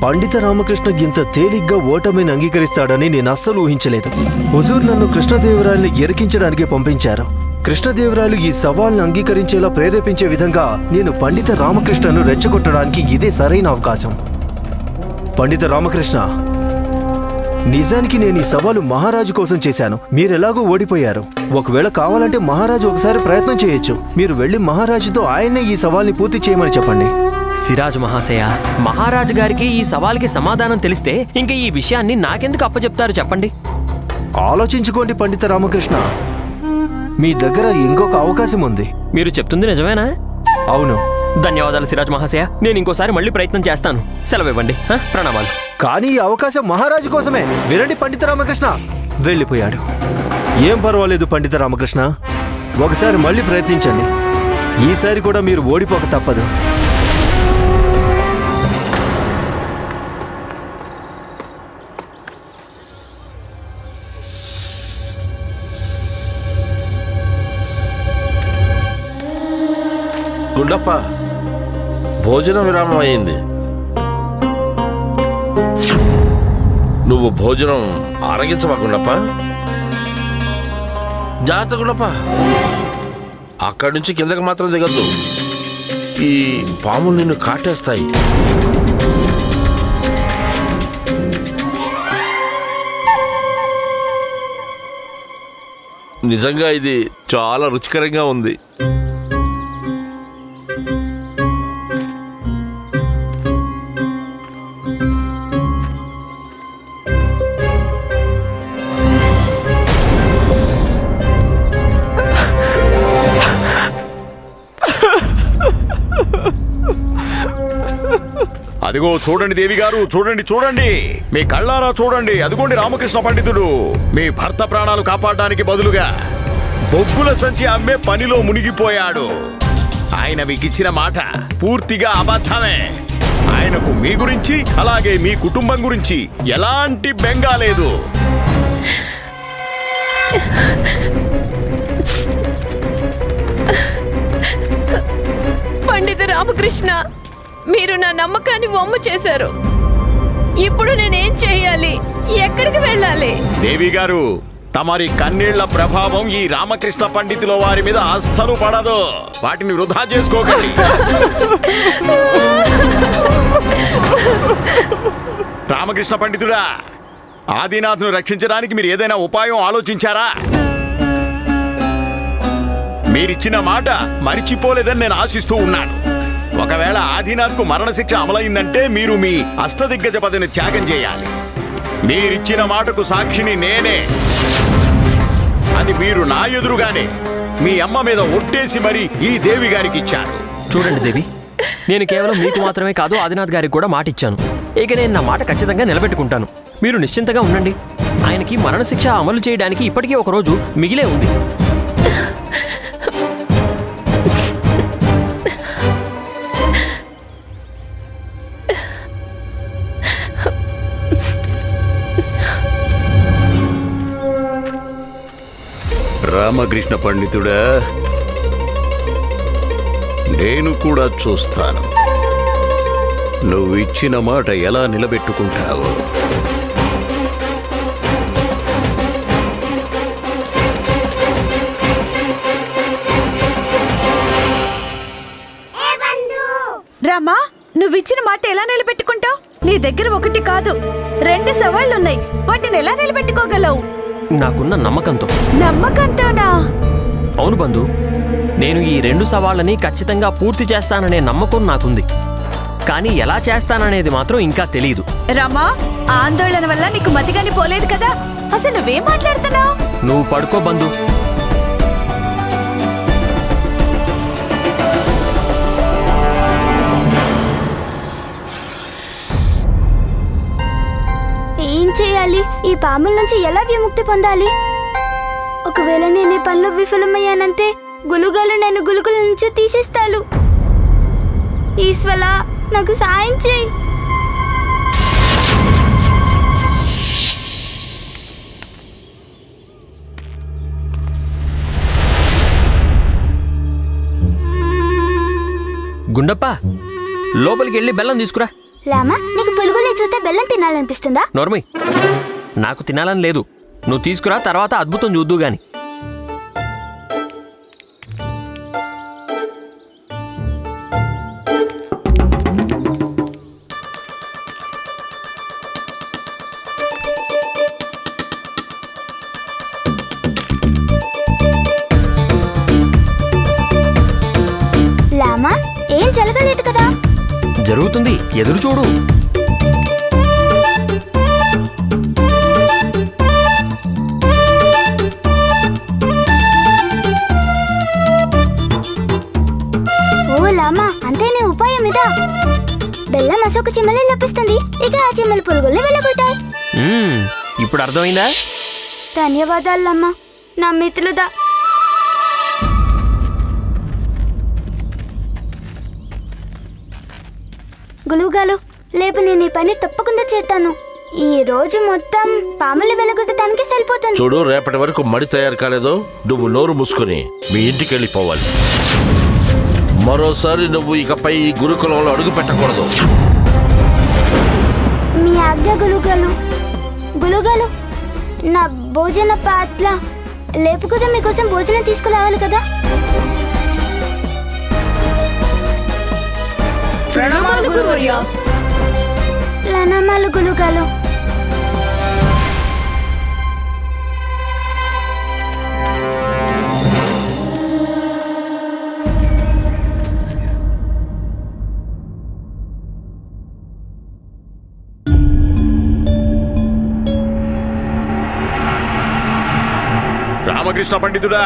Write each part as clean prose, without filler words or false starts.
పండిత రామకృష్ణ ఇంత తేలిగ్గా ఓటమిని అంగీకరిస్తాడని నేను అస్సలు ఊహించలేదు. హుజూర్ నన్ను కృష్ణదేవరాయల్ని ఎరికించడానికి పంపించారు. కృష్ణదేవరాయలు ఈ సవాల్ని అంగీకరించేలా ప్రేరేపించే విధంగా నేను పండిత రామకృష్ణను రెచ్చగొట్టడానికి ఇదే సరైన అవకాశం. పండిత రామకృష్ణ, నిజానికి నేను ఈ సవాలు మహారాజు కోసం చేశాను. మీరెలాగో ఓడిపోయారు. ఒకవేళ కావాలంటే మహారాజు ఒకసారి ప్రయత్నం చేయొచ్చు. మీరు వెళ్లి మహారాజుతో ఆయన్నే ఈ సవాల్ని పూర్తి చేయమని చెప్పండి. సిరాజ్ మహాశయ, మహారాజు గారికి ఈ సవాల్కి సమాధానం తెలిస్తే ఇంక ఈ విషయాన్ని నాకెందుకు అప్పచెప్తారు చెప్పండి. ఆలోచించుకోండి పండిత రామకృష్ణ, మీ దగ్గర ఇంకొక అవకాశం ఉంది. మీరు చెప్తుంది నిజమేనా? అవును. ధన్యవాదాలు సిరాజ్ మహాశయ. నేను ఇంకోసారి మళ్ళీ ప్రయత్నం చేస్తాను. సెలవివ్వండి. ప్రణామాలు. కానీ ఈ అవకాశం మహారాజు కోసమే. వినండి పండిత రామకృష్ణ. వెళ్ళిపోయాడు. ఏం పర్వాలేదు పండిత రామకృష్ణ, ఒకసారి మళ్ళీ ప్రయత్నించండి. ఈసారి కూడా మీరు ఓడిపోక తప్పదు. గుండప్ప, భోజనం విరామం అయింది. నువ్వు భోజనం ఆరగించవా గుండప్ప? జాగ్రత్త గుండప్ప, అక్కడి నుంచి కిందకి మాత్రం దిగద్దు. ఈ పాములు నిన్ను కాటేస్తాయి. నిజంగా ఇది చాలా రుచికరంగా ఉంది. అదిగో చూడండి దేవి గారు, చూడండి చూడండి, మీ కళ్ళారా చూడండి. అదిగోండి రామకృష్ణ పండితుడు మీ భర్త ప్రాణాలు కాపాడడానికి బదులుగా బొగ్గుల సంచి అమ్మే పనిలో మునిగిపోయాడు. ఆయన మీకిచ్చిన మాట పూర్తిగా అబద్ధమే. ఆయనకు మీ గురించి అలాగే మీ కుటుంబం గురించి ఎలాంటి బెంగ లేదు. పండిత రామకృష్ణ, మీరు నా నమ్మకాన్ని వమ్ము చేశారు. ఇప్పుడు నేనేం చేయాలి? ఎక్కడికి వెళ్ళాలి? దేవి గారు, తమరి కన్నీళ్ల ప్రభావం ఈ రామకృష్ణ పండితుల వారి మీద అస్సలు పడదు. వాటిని వృధా చేసుకోకండి. రామకృష్ణ పండితుడా, ఆదినాథ్ను రక్షించడానికి మీరు ఏదైనా ఉపాయం ఆలోచించారా? మీరిచ్చిన మాట మరిచిపోలేదని నేను ఆశిస్తూ ఉన్నాను. ఒకవేళ ఆదినాథ్కు మరణశిక్ష అమలైందంటే మీరు మీ అష్టదిగ్గజ పదవిని త్యాగం చేయాలి. మీరిచ్చిన మాటకు సాక్షిని నేనే. అది మీరు నా ఎదురుగానే మీ అమ్మ మీద ఒట్టేసి మరి ఈ దేవి గారికి ఇచ్చారు. చూడండి దేవి, నేను కేవలం మీకు మాత్రమే కాదు ఆదినాథ్ గారికి కూడా మాట ఇచ్చాను. ఇక నేను నా మాట ఖచ్చితంగా నిలబెట్టుకుంటాను. మీరు నిశ్చింతగా ఉండండి. ఆయనకి మరణశిక్ష అమలు చేయడానికి ఇప్పటికీ ఒక రోజు మిగిలే ఉంది. రామకృష్ణ పండితుడా, నేను కూడా చూస్తాను నువ్వు ఇచ్చిన మాట ఎలా నిలబెట్టుకుంటావు. రామా, నువ్విచ్చిన మాట ఎలా నిలబెట్టుకుంటావు? నీ దగ్గర ఒకటి కాదు 2 సవాళ్లున్నాయి. వాటిని ఎలా నిలబెట్టుకోగలవు? నాకున్న నమ్మకంతో. నమ్మకంతోనా? అవును బంధు, నేను ఈ 2 సవాళ్ళని ఖచ్చితంగా పూర్తి చేస్తాననే నమ్మకం నాకుంది. కానీ ఎలా చేస్తాననేది మాత్రం ఇంకా తెలియదు. రామా, ఆందోళన వల్ల నీకు మతిగాని పోలేదు కదా? అసలు నువ్వేం మాట్లాడుతున్నావు? నువ్వు పడుకో బంధు. ఏం చేయాలి? ఈ పాముల నుంచి ఎలా విముక్తి పొందాలి? ఒకవేళ నేను ఈ పనిలో విఫలమయ్యానంటే గులుగాలు నన్ను గులుగుల నుంచి తీసేస్తాను. ఈశ్వర, నాకు సాయం చేయి. గుండప్ప, లోపలికి వెళ్ళి బెల్లం తీసుకురా. లామా నీకు పులుగులు చూస్తే బెల్లం తినాలనిపిస్తుందా? నోర్మయ్, నాకు తినాలని లేదు. నువ్వు తీసుకురా, తర్వాత అద్భుతం చూద్దు గాని. లామా ఏం జరగలేదు కదా? జరుగుతుంది, ఎదురు చూడు. ఓ లామా, అంతే నీ ఉపాయం ఇదా? బెల్లం అశోక చిమ్మలే లభిస్తుంది. ఇక ఆ చిమ్మల పులుగుల్ని వెళ్ళగొట్టాయి. ఇప్పుడు అర్థమైందా? ధన్యవాదాలు లామా, నా మిత్రుదా. గులుగాలు లేపు నేను ఈ పని తప్పకుండా చేస్తాను. ఈ రోజు మొత్తం పాములు వెలగొట్టడానికి సరిపోతుంది. చూడు, రేపటి వరకు మడి తయారు కాలేదో నువ్వు నోరు మూసుకుని మీ ఇంటికి వెళ్ళిపోవాలి. మరోసారి నువ్వు ఇకపై ఈ గురుకులంలో అడుగు పెట్టకూడదు. మీ ఆజ్ఞ గులుగాలు. గులుగాలు, నా భోజన పాత్ర లేపు కదా, మీకోసం భోజనం తీసుకురావాలి కదా. ప్రణామాలు గురువర్య. ప్రణామాలు గులుగాలు. రామకృష్ణ పండితుడా,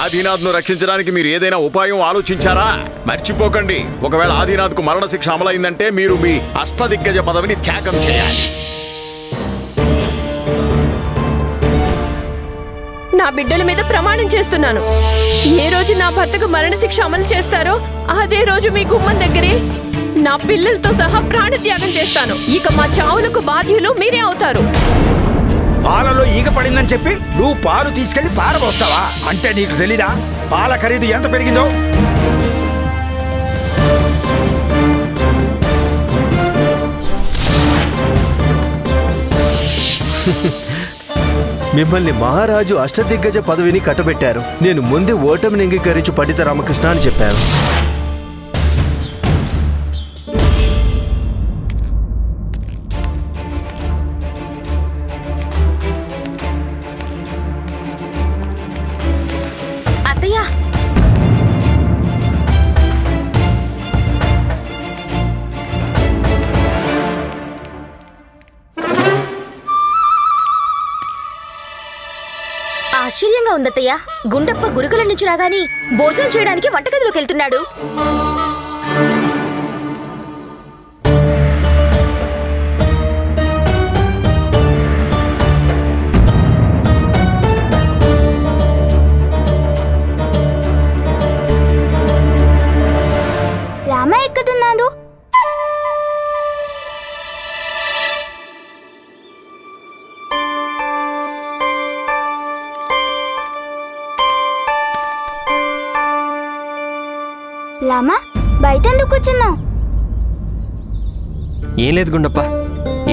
ఆదినాథ్ను రక్షించడానికి మీరు ఏదైనా ఉపాయం ఆలోచించారా? మర్చిపోకండి, ఒకవేళ ఆదినాథ్కు మరణశిక్ష అమలైందంటే మీరు మీ అష్టదిగ్గజ పదవిని త్యాగం చేయాలి. నా బిడ్డల మీద ప్రమాణం చేస్తున్నాను. ఏ రోజు నా భర్తకు మరణశిక్ష అమలు చేస్తారో అదే రోజు మీ గుమ్మం దగ్గరే నా పిల్లలతో సహా ప్రాణత్యాగం చేస్తాను. ఇక మా చావులకు బాధ్యులు మీరే అవుతారు. పాలలో ఈగ పడిందని చెప్పి నువ్వు పాలు తీసుకెళ్లి పారబోస్తావా? అంటే నీకు తెలీదా పాల ఖరీదు ఎంత పెరిగిందో? మిమ్మల్ని మహారాజు అష్టదిగ్గజ పదవిని కట్టబెట్టారు. నేను ముందే ఓటమిని అంగీకరించు పండిత రామకృష్ణ అని చెప్పాను. ఆశ్చర్యంగా ఉందత్తయ్య. గుండప్ప గురుకుల నుంచి రాగాని భోజనం చేయడానికి వంటగదిలోకి వెళ్తున్నాడు. రామ ఎక్కడున్నాడు? లామా బయట ఎందుకు కూర్చున్నావు? ఏం లేదు గుండప్ప,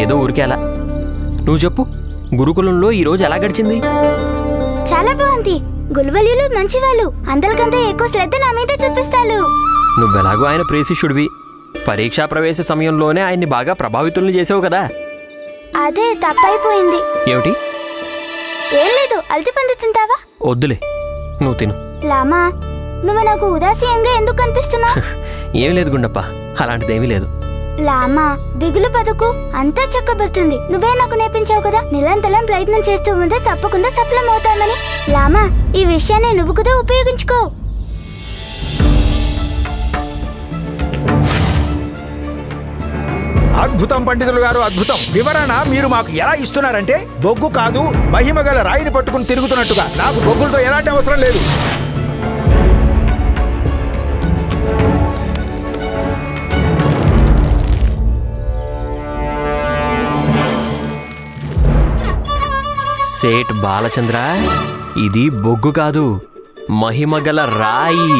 ఏదో ఊరికే అలా. నువ్వు చెప్పు, గురుకులంలో ఈ రోజు ఎలా గడిచింది? చాలా బాగుంది. గుల్వలీలు మంచివాళ్ళు. అందరికంటే ఎక్కువ శ్రద్ధ నా మీద చూపిస్తారు. నువ్వెలాగో ఆయన ప్రేషిష్యుడివి. పరీక్షా ప్రవేశ సమయంలోనే ఆయన్ని బాగా ప్రభావితుల్ని చేసావు కదా. అదే తప్పైపోయింది. ఏమిటి? ఏం లేదు, అల్టిపంది తింటావా? వద్దులే, నువ్వు తిను. లామా నువ్వు నాకు ఉదాసీనంగా ఎందుకు కనిపిస్తున్నావు? ఏం లేదు గుండప్ప, అలాంటిదేమీ లేదు. లామా దిగులు బతుకు, అంతా చక్కబడుతుంది. నువ్వే నాకు నేర్పించావు కదా. నిరంతరం ప్రయత్నం చేస్తూ ఉంటే తప్పకుండా సఫలం అవుతామని. లామా ఈ విషయాన్ని నువ్వు కూడా ఉపయోగించుకో. అద్భుతం పండితులు గారు, అద్భుతం. వివరణ మీరు మాకు ఎలా ఇస్తున్నారంటే బొగ్గు కాదు, మహిమ గల రాయిని పట్టుకుని తిరుగుతున్నట్టుగా. నాకు బొగ్గులతో ఎలాంటి అవసరం లేదు. సేట్ బాలచంద్ర, ఇది బొగ్గు కాదు, మహిమగల రాయి.